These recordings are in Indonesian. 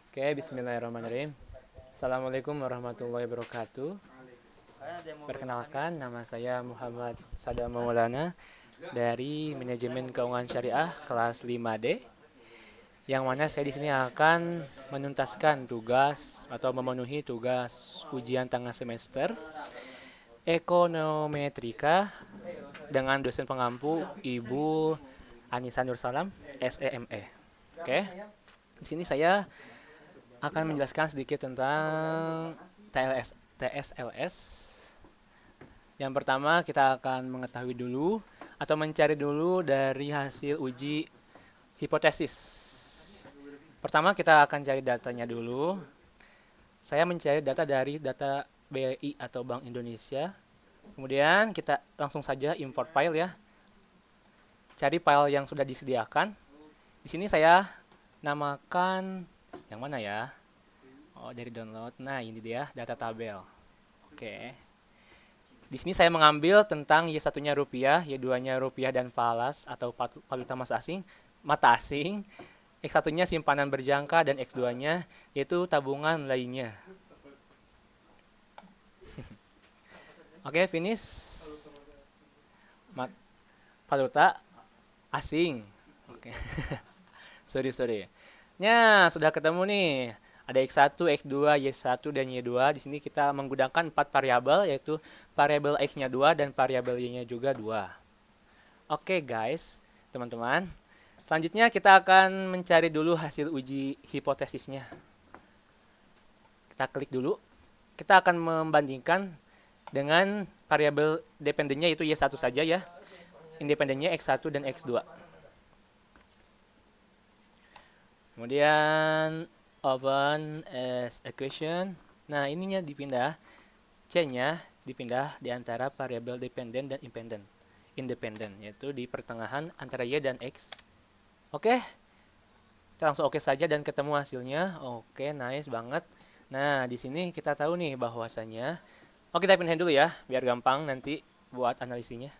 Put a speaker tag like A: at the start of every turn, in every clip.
A: Oke, bismillahirrahmanirrahim. Assalamualaikum warahmatullahi wabarakatuh. Perkenalkan, nama saya Muhammad Sadam Maulana dari Manajemen Keuangan Syariah kelas 5D. Yang mana saya di sini akan menuntaskan tugas atau memenuhi tugas ujian tengah semester Ekonometrika dengan dosen pengampu Ibu Anissa Nursalam, SEME. Oke. Di sini saya akan menjelaskan sedikit tentang TSLS. Yang pertama kita akan mengetahui dulu atau mencari dulu dari hasil uji hipotesis. Pertama kita akan cari datanya dulu. Saya mencari data dari data BI atau Bank Indonesia. Kemudian kita langsung saja import file ya. Cari file yang sudah disediakan. Di sini saya namakan yang mana ya? Oh, dari download. Nah, ini dia data tabel. Oke. Di sini saya mengambil tentang Y1-nya rupiah, Y2-nya rupiah dan falas atau valuta mata asing. X1-nya simpanan berjangka dan X2-nya yaitu tabungan lainnya. Oke, finish. Valuta asing. Oke. sorry. Nah, sudah ketemu nih. Ada X1, X2, Y1, dan Y2. Di sini kita menggunakan 4 variabel, yaitu variabel X-nya 2 dan variabel Y-nya juga 2. Oke guys, teman-teman. Selanjutnya kita akan mencari dulu hasil uji hipotesisnya. Kita klik dulu. Kita akan membandingkan dengan variabel dependennya yaitu Y1 saja ya. Independennya X1 dan X2. Kemudian open as equation. Nah, ininya dipindah. C-nya dipindah di antara variabel dependent dan independent, yaitu di pertengahan antara Y dan X. Oke. Kita langsung oke saja dan ketemu hasilnya. Oke, nice banget. Nah, di sini kita tahu nih bahwasanya kita pindahin dulu ya, biar gampang nanti buat analisisnya.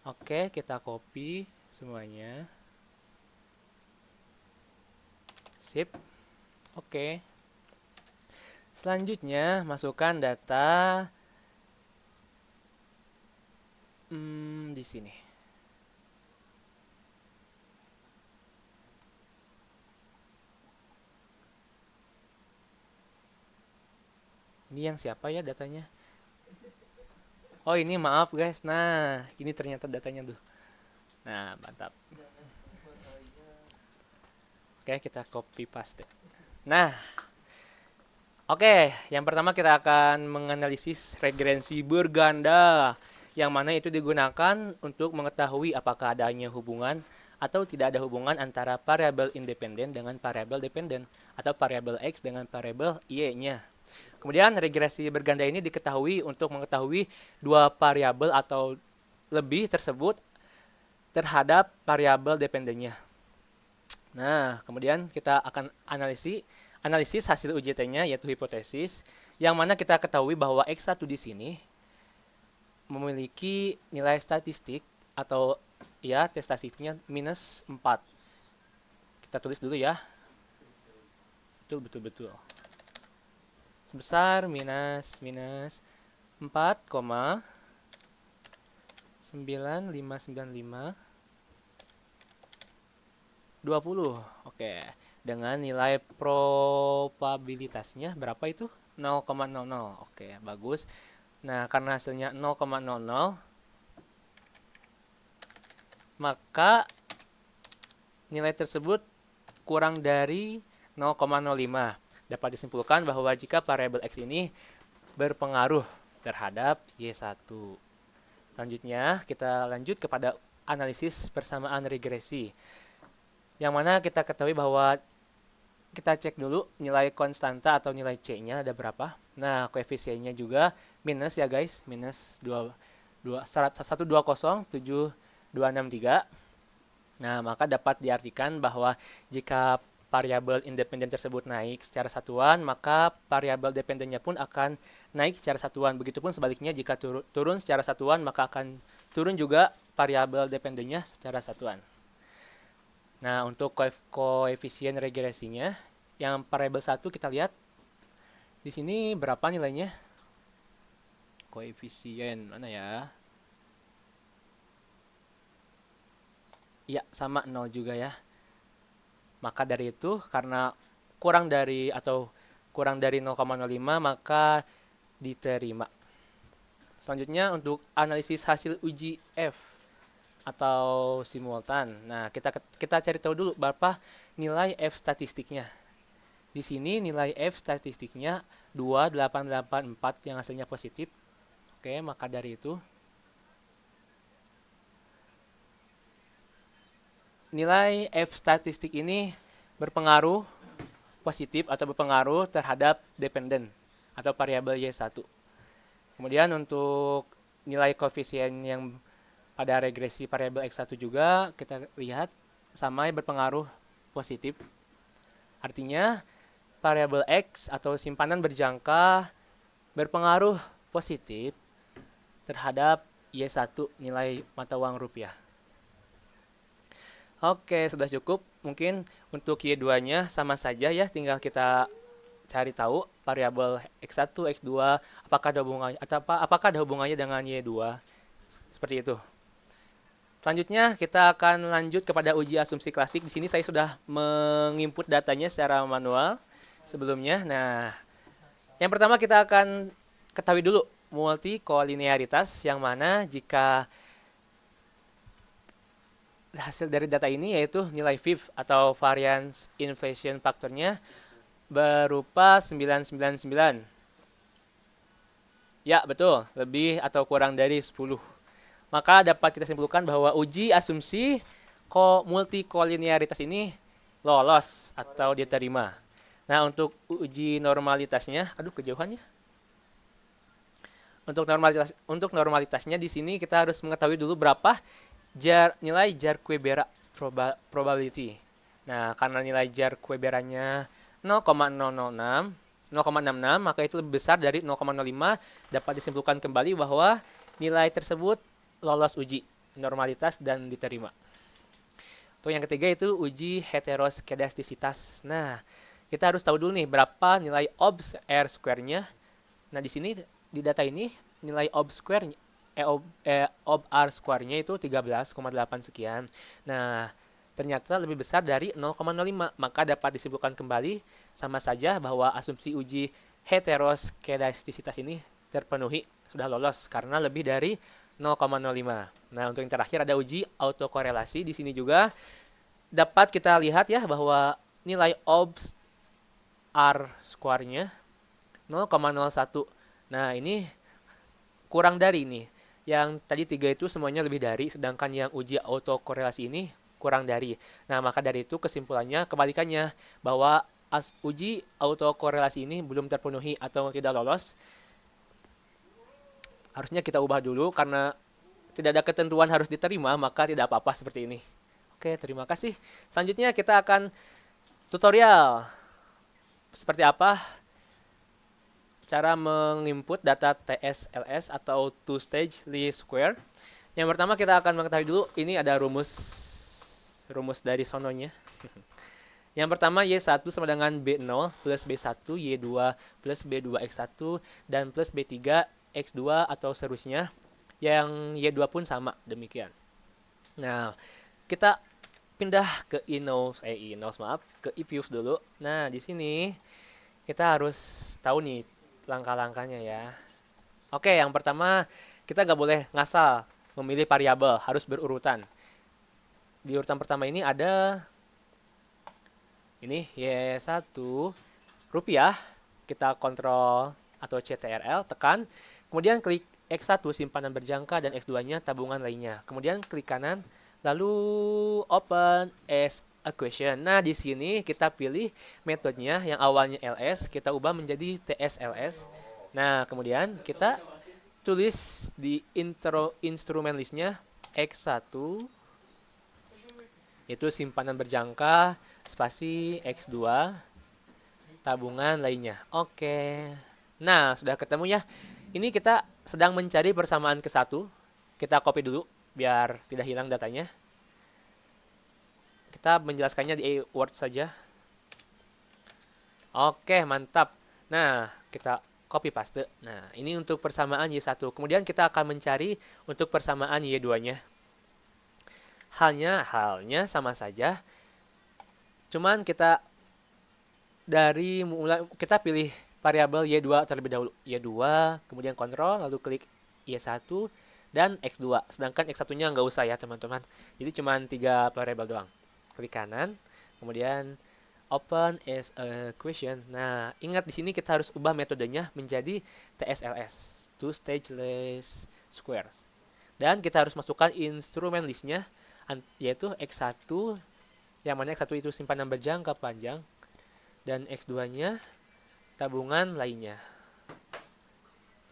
A: Oke, kita copy semuanya. Sip. Oke. Selanjutnya masukkan data di sini. Ini yang siapa ya datanya? Oh, ini maaf guys. Nah, ini ternyata datanya tuh. Nah, mantap. Oke, kita copy paste. Nah, yang pertama kita akan menganalisis regrensi berganda, yang mana itu digunakan untuk mengetahui apakah adanya hubungan atau tidak ada hubungan antara variabel independen dengan variabel dependen atau variabel X dengan variabel Y-nya. Kemudian regresi berganda ini diketahui untuk mengetahui dua variabel atau lebih tersebut terhadap variabel dependennya. Nah, kemudian kita akan analisis hasil UJT-nya yaitu hipotesis, yang mana kita ketahui bahwa X1 di sini memiliki nilai statistik atau ya tes statistiknya minus 4. Kita tulis dulu ya. Betul. Sebesar minus 4,9595 20. Oke. Dengan nilai probabilitasnya berapa itu? 0,00. Oke, bagus. Nah, karena hasilnya 0,00, maka nilai tersebut kurang dari 0,05. Dapat disimpulkan bahwa jika variabel X ini berpengaruh terhadap Y1. Selanjutnya, kita lanjut kepada analisis persamaan regresi. Yang mana kita ketahui bahwa kita cek dulu nilai konstanta atau nilai C-nya ada berapa. Nah, koefisiennya juga minus ya guys, minus 1207263. Nah, maka dapat diartikan bahwa jika variabel independen tersebut naik secara satuan, maka variabel dependennya pun akan naik secara satuan. Begitupun sebaliknya, jika turun secara satuan, maka akan turun juga variabel dependennya secara satuan. Nah, untuk koefisien regresinya, yang variabel 1 kita lihat di sini berapa nilainya? Koefisien mana ya? Iya, sama 0 juga ya. Maka dari itu, karena kurang dari 0,05 maka diterima. Selanjutnya untuk analisis hasil uji F atau simultan. Nah, kita cari tahu dulu berapa nilai F statistiknya. Di sini nilai F statistiknya 2884 yang hasilnya positif. Oke, maka dari itu nilai F statistik ini berpengaruh positif atau berpengaruh terhadap dependen atau variabel Y1. Kemudian untuk nilai koefisien yang pada regresi variabel X1 juga kita lihat sama berpengaruh positif. Artinya variabel X atau simpanan berjangka berpengaruh positif terhadap Y1 nilai mata uang rupiah. Oke, sudah cukup. Mungkin untuk Y2-nya sama saja ya, tinggal kita cari tahu variabel X1, X2 apakah ada hubungannya dengan Y2. Seperti itu. Selanjutnya kita akan lanjut kepada uji asumsi klasik. Di sini saya sudah menginput datanya secara manual sebelumnya. Nah, yang pertama kita akan ketahui dulu multikolinearitas, yang mana jika hasil dari data ini yaitu nilai VIF atau variance inflation faktornya berupa 999. Ya, betul, lebih atau kurang dari 10. Maka dapat kita simpulkan bahwa uji asumsi multikolinearitas ini lolos atau diterima. Nah, untuk uji normalitasnya, kejauhannya. Untuk normalitasnya di sini kita harus mengetahui dulu berapa nilai Jar-Quebera probability. Nah, karena nilai Jar-Queberanya 0,066, maka itu lebih besar dari 0,05, dapat disimpulkan kembali bahwa nilai tersebut lolos uji normalitas dan diterima. Untuk yang ketiga itu uji heteroskedastisitas. Nah, kita harus tahu dulu nih berapa nilai obs R square-nya. Nah, di sini di data ini nilai ob R square-nya itu 13,8 sekian. Nah, ternyata lebih besar dari 0,05, maka dapat disimpulkan kembali sama saja bahwa asumsi uji heteroskedastisitas ini terpenuhi, sudah lolos karena lebih dari 0,05. Nah, untuk yang terakhir ada uji autokorelasi. Di sini juga dapat kita lihat ya bahwa nilai obs R square-nya 0,01. Nah, ini kurang dari ini. Yang tadi 3 itu semuanya lebih dari, sedangkan yang uji autokorelasi ini kurang dari. Nah, maka dari itu kesimpulannya kebalikannya, bahwa uji autokorelasi ini belum terpenuhi atau tidak lolos. Harusnya kita ubah dulu karena tidak ada ketentuan harus diterima, maka tidak apa-apa seperti ini. Oke, terima kasih. Selanjutnya kita akan tutorial seperti apa cara menginput data TSLS atau two stage least square. Yang pertama kita akan mengetahui dulu, ini ada rumus dari sononya. Yang pertama Y1 sama dengan B0 plus B1 Y2 plus B2 X1 dan plus B3 X2 atau seterusnya. Yang Y2 pun sama demikian. Nah, kita pindah ke ke eViews dulu. Nah, di sini kita harus tahu nih langkah-langkahnya ya. Oke, yang pertama kita nggak boleh ngasal memilih variabel, harus berurutan. Di urutan pertama ini ada ini Y1 rupiah, kita kontrol atau CTRL, tekan, kemudian klik X1 simpanan berjangka dan X2-nya tabungan lainnya. Kemudian klik kanan, lalu open as equation. Nah, di sini kita pilih metodenya yang awalnya LS, kita ubah menjadi TSLS. Nah, kemudian kita tulis di instrumen listnya X1 yaitu simpanan berjangka spasi X2 tabungan lainnya. Oke. Nah, sudah ketemu ya. Ini kita sedang mencari persamaan ke 1. Kita copy dulu biar tidak hilang datanya. Kita menjelaskannya di Word saja. Oke, mantap. Nah, kita copy paste. Nah, ini untuk persamaan Y1. Kemudian kita akan mencari untuk persamaan Y2-nya. Halnya sama saja. Cuman kita kita pilih variabel Y2 terlebih dahulu. Y2, kemudian kontrol, lalu klik Y1 dan X2. Sedangkan X1-nya nggak usah ya, teman-teman. Jadi cuma 3 variabel doang. Klik kanan, kemudian open as a question. Nah, ingat di sini kita harus ubah metodenya menjadi TSLS, two stageless squares. Dan kita harus masukkan instrumen listnya, yaitu X1, yang mana X1 itu simpanan berjangka panjang, dan X2-nya tabungan lainnya.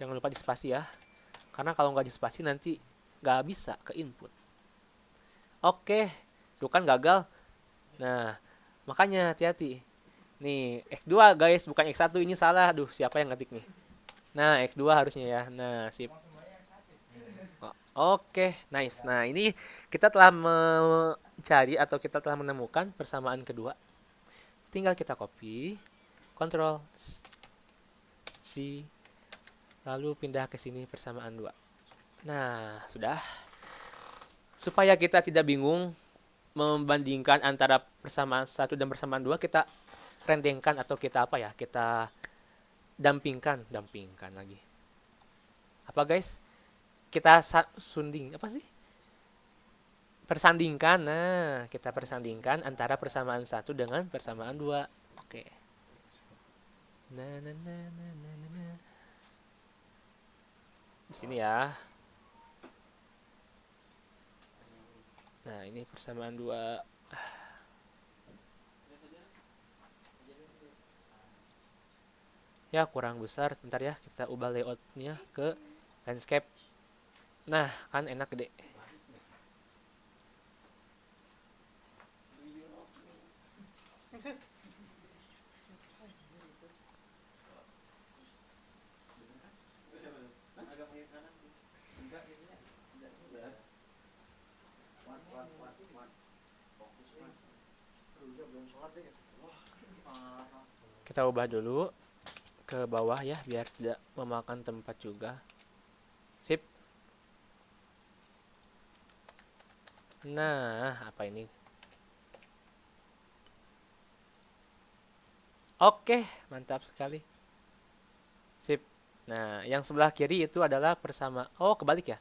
A: Jangan lupa di spasi ya, karena kalau nggak di spasi nanti nggak bisa ke input. Oke, itu kan gagal. Nah, makanya hati-hati. Nih, X2 guys, bukan X1, ini salah. Duh, siapa yang ngetik nih? Nah, X2 harusnya ya. Nah, sip. Oke, nice. Nah, ini kita telah mencari atau kita telah menemukan persamaan kedua. Tinggal kita copy, Ctrl C, lalu pindah ke sini persamaan 2. Nah, sudah. Supaya kita tidak bingung membandingkan antara persamaan 1 dan persamaan 2, kita rendengkan atau kita kita dampingkan lagi. Apa guys? Kita persandingkan. Nah, kita persandingkan antara persamaan 1 dengan persamaan 2. Oke. Nah. Di sini ya. Nah, ini persamaan 2. Ya, kurang besar. Bentar ya, kita ubah layoutnya ke landscape. Nah, kan enak gede. Kita ubah dulu ke bawah ya, biar tidak memakan tempat juga. Sip. Nah, apa ini? Oke, mantap sekali. Sip. Nah, yang sebelah kiri itu adalah oh, kebalik ya.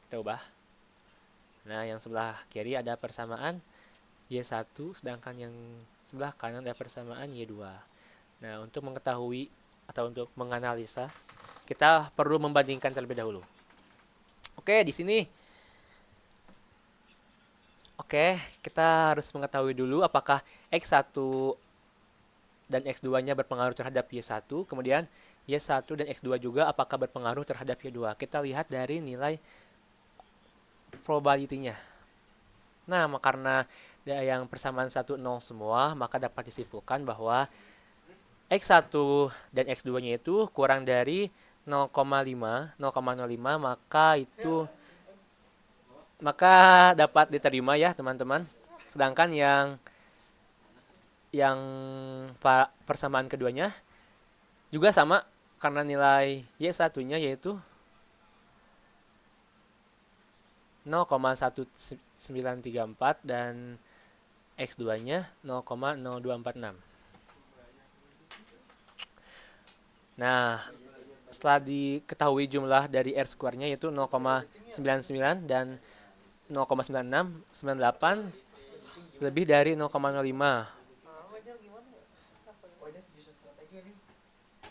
A: Kita ubah. Nah, yang sebelah kiri ada persamaan Y1, sedangkan yang sebelah kanan ada persamaan Y2. Nah, untuk mengetahui atau untuk menganalisa, kita perlu membandingkan terlebih dahulu. Oke, di sini. Oke, kita harus mengetahui dulu apakah X1 dan X2-nya berpengaruh terhadap Y1, kemudian Y1 dan X2 juga apakah berpengaruh terhadap Y2. Kita lihat dari nilai probability-nya. Nah, karena yang persamaan 1, 0 semua, maka dapat disimpulkan bahwa X1 dan X2-nya itu kurang dari 0,05, maka dapat diterima ya, teman-teman. Sedangkan yang persamaan keduanya juga sama karena nilai Y1-nya yaitu 0,1934 dan X2-nya 0,0246. Nah, setelah diketahui jumlah dari R square-nya yaitu 0,99 dan 0,9698 lebih dari 0,05.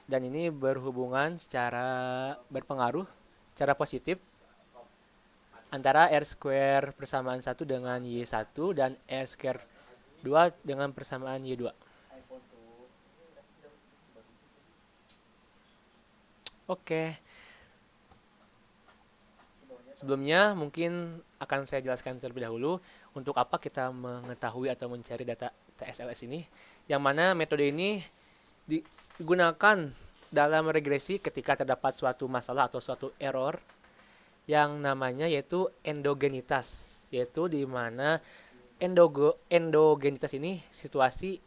A: Dan ini berpengaruh secara positif antara R square persamaan 1 dengan Y1 dan R square 2 dengan persamaan Y2. Oke. Sebelumnya mungkin akan saya jelaskan terlebih dahulu untuk apa kita mengetahui atau mencari data TSLS ini, yang mana metode ini digunakan dalam regresi ketika terdapat suatu masalah atau suatu error yang namanya yaitu endogenitas, yaitu di mana endogenitas ini situasi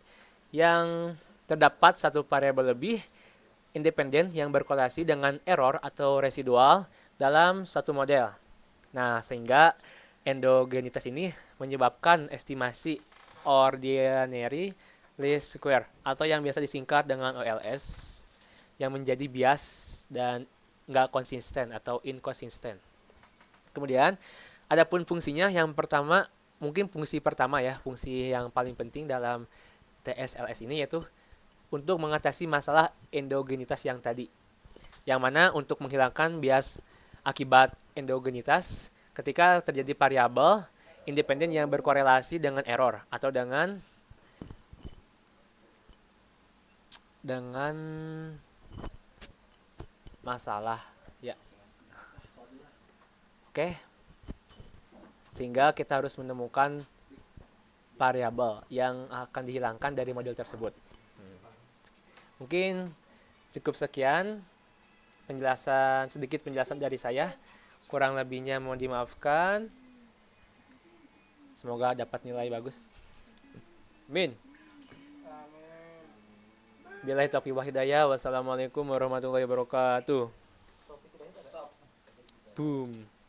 A: yang terdapat satu variabel lebih independen yang berkorelasi dengan error atau residual dalam satu model. Nah, sehingga endogenitas ini menyebabkan estimasi ordinary least square atau yang biasa disingkat dengan OLS yang menjadi bias dan nggak konsisten atau inconsistent. Kemudian, adapun fungsinya yang pertama, mungkin fungsi pertama ya, fungsi yang paling penting dalam TSLS ini yaitu untuk mengatasi masalah endogenitas yang tadi. Yang mana untuk menghilangkan bias akibat endogenitas ketika terjadi variabel independen yang berkorelasi dengan error atau dengan masalah ya. Oke. Sehingga kita harus menemukan variabel yang akan dihilangkan dari model tersebut. Mungkin cukup sekian sedikit penjelasan dari saya. Kurang lebihnya mohon dimaafkan. Semoga dapat nilai bagus. Amin. Billahi taufiq wal hidayah. Wassalamualaikum warahmatullahi wabarakatuh. Boom.